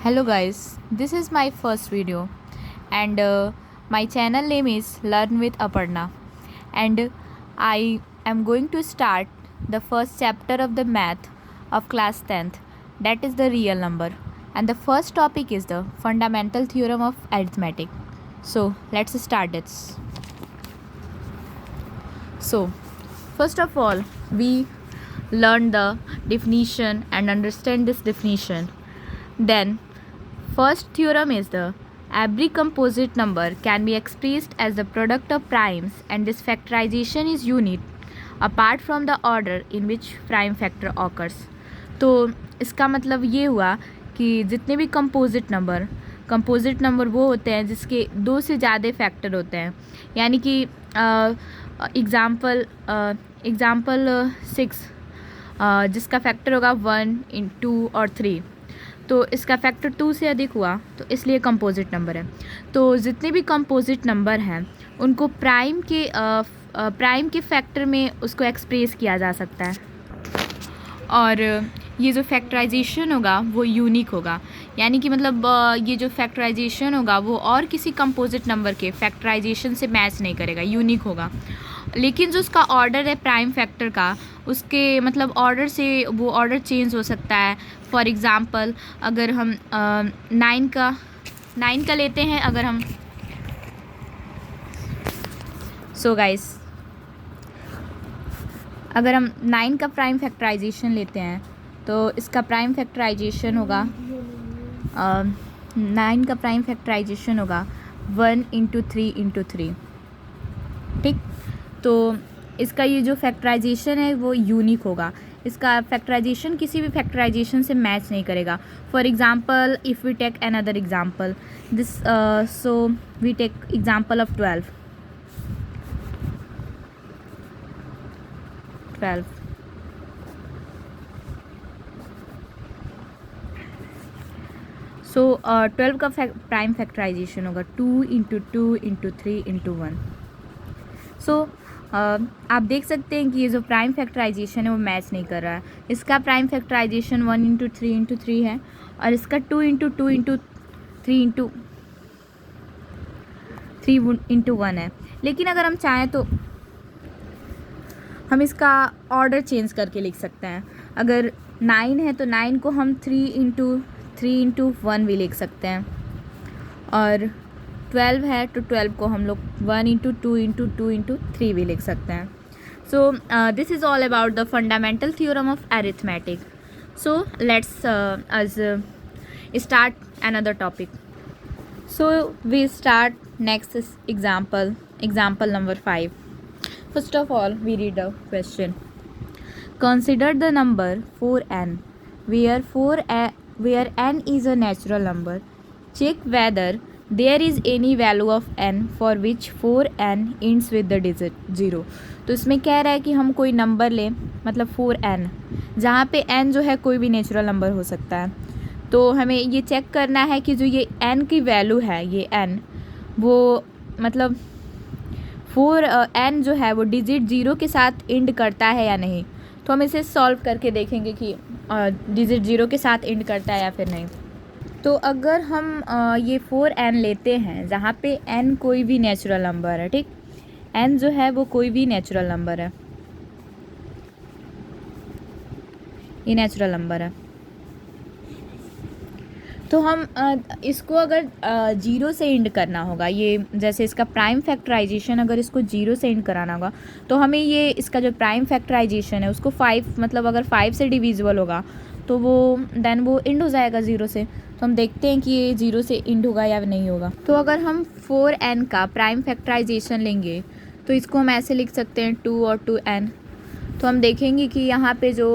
Hello guys, this is my first video and my channel name is Learn with Aparna and I am going to start the first chapter of the math of class 10th, that is the real number, and the first topic is the fundamental theorem of arithmetic. So let's start it. So first of all we learn the definition and understand this definition. Then first theorem is the every composite number can be expressed as the product of primes and this factorization is unique apart from the order in which prime factor occurs. तो इसका मतलब ये हुआ कि जितने भी composite number वो होते हैं जिसके दो से ज़्यादा फैक्टर होते हैं, यानी कि एग्ज़ाम्पल 6 जिसका फैक्टर होगा 1, 2 और 3, तो इसका फैक्टर 2 से अधिक हुआ तो इसलिए कंपोजिट नंबर है. तो जितने भी कंपोजिट नंबर हैं उनको प्राइम के फैक्टर में उसको एक्सप्रेस किया जा सकता है और ये जो फैक्टराइजेशन होगा वो यूनिक होगा, यानी कि मतलब ये जो फैक्टराइजेशन होगा वो और किसी कंपोजिट नंबर के फैक्टराइजेशन से मैच नहीं करेगा, यूनिक होगा. लेकिन जो उसका ऑर्डर है प्राइम फैक्टर का, उसके मतलब ऑर्डर से वो ऑर्डर चेंज हो सकता है. फॉर एग्ज़ाम्पल अगर हम 9 का लेते हैं, अगर हम अगर हम 9 का प्राइम फैक्टराइजेशन लेते हैं तो इसका प्राइम फैक्टराइजेशन होगा 9 का प्राइम फैक्टराइजेशन होगा 1 × 3 × 3. ठीक, तो इसका ये जो फैक्टराइजेशन है वो यूनिक होगा, इसका फैक्टराइजेशन किसी भी फैक्टराइजेशन से मैच नहीं करेगा. For example if we take another example this, so we take example of 12. So 12 का प्राइम फैक्टराइजेशन होगा 2 × 2 × 3 × 1. सो आप देख सकते हैं कि ये जो प्राइम फैक्टराइजेशन है वो मैच नहीं कर रहा है. इसका प्राइम फैक्टराइजेशन 1 × 3 × 3 है और इसका 2 × 2 × 3 × 1 है. लेकिन अगर हम चाहें तो हम इसका ऑर्डर चेंज करके लिख सकते हैं. अगर 9 है तो 9 को हम 3 × 1 भी लिख सकते हैं, और 12 है तो 12 को हम लोग 1 × 2 × 2 × 3 भी लिख सकते हैं. So this is all about the fundamental theorem of arithmetic. So let's us start another topic. So we start next example number 5. First of all we read the question. Consider the number 4n where n is a natural number. Check whether there is any value of n for which 4n ends with the digit 0. तो इसमें कह रहा है कि हम कोई number लें, मतलब 4n, जहाँ पे n जो है कोई भी नेचुरल नंबर हो सकता है. तो हमें ये चेक करना है कि जो ये n की वैल्यू है, ये n वो मतलब n जो है वो डिजिट 0 के साथ एंड करता है या नहीं. तो हम इसे सॉल्व करके देखेंगे कि डिजिट 0 के साथ एंड करता है या फिर नहीं. तो अगर हम ये 4n लेते हैं जहाँ पे n कोई भी नेचुरल नंबर है, ठीक, n जो है वो कोई भी नेचुरल नंबर है, ये नेचुरल नंबर है. तो हम इसको अगर 0 से एंड करना होगा, ये जैसे इसका प्राइम फैक्टराइजेशन अगर इसको 0 से एंड कराना होगा तो हमें ये इसका जो प्राइम फैक्टराइजेशन है उसको 5 मतलब अगर 5 से डिविजिबल होगा तो वो देन वो एंड हो जाएगा 0 से. तो हम देखते हैं कि ये 0 से एंड होगा या नहीं होगा. तो अगर हम 4n का प्राइम फैक्टराइजेशन लेंगे तो इसको हम ऐसे लिख सकते हैं 2 और 2n. तो हम देखेंगे कि यहाँ पे जो